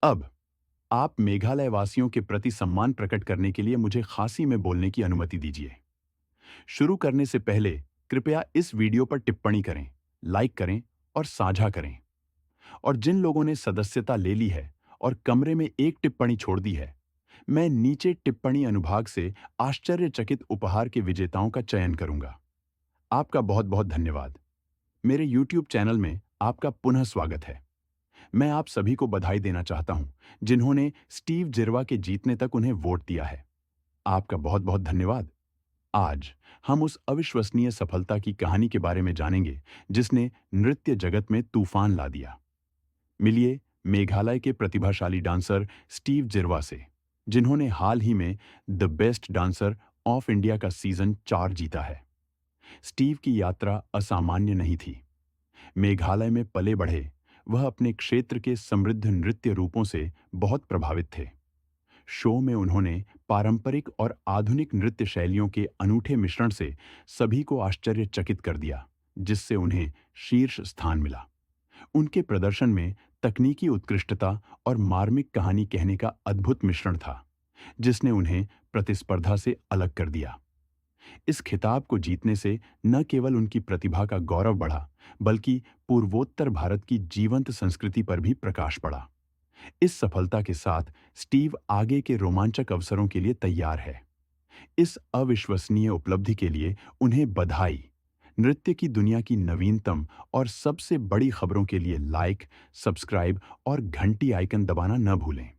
अब आप मेघालय वासियों के प्रति सम्मान प्रकट करने के लिए मुझे खासी में बोलने की अनुमति दीजिए। शुरू करने से पहले कृपया इस वीडियो पर टिप्पणी करें, लाइक करें और साझा करें। और जिन लोगों ने सदस्यता ले ली है और कमरे में एक टिप्पणी छोड़ दी है, मैं नीचे टिप्पणी अनुभाग से आश्चर्यचकित उपहार के विजेताओं का चयन करूंगा। आपका बहुत बहुत धन्यवाद। मेरे YouTube चैनल में आपका पुनः स्वागत है। मैं आप सभी को बधाई देना चाहता हूं, जिन्होंने स्टीव जिरवा के जीतने तक उन्हें वोट दिया है। आपका बहुत बहुत धन्यवाद। आज हम उस अविश्वसनीय सफलता की कहानी के बारे में जानेंगे, जिसने नृत्य जगत में तूफान ला दिया। मिलिए मेघालय के प्रतिभाशाली डांसर स्टीव जिरवा से, जिन्होंने हाल ही में the best dancer of India का सीजन 4 जीता है। स्टीव की यात्रा असामान्य नहीं थी। मेघालय में पले बढ़े वह अपने क्षेत्र के समृद्ध नृत्य रूपों से बहुत प्रभावित थे। शो में उन्होंने पारंपरिक और आधुनिक नृत्य शैलियों के अनूठे मिश्रण से सभी को आश्चर्यचकित कर दिया, जिससे उन्हें शीर्ष स्थान मिला। उनके प्रदर्शन में तकनीकी उत्कृष्टता और मार्मिक कहानी कहने का अद्भुत मिश्रण था, जिसने उन्हें प्रतिस्पर्धा से अलग कर दिया। इस खिताब को जीतने से न केवल उनकी प्रतिभा का गौरव बढ़ा, बल्कि पूर्वोत्तर भारत की जीवंत संस्कृति पर भी प्रकाश पड़ा। इस सफलता के साथ स्टीव आगे के रोमांचक अवसरों के लिए तैयार है। इस अविश्वसनीय उपलब्धि के लिए उन्हें बधाई। नृत्य की दुनिया की नवीनतम और सबसे बड़ी खबरों के लिए लाइक, सब्सक्राइब और घंटी आइकन दबाना न भूलें।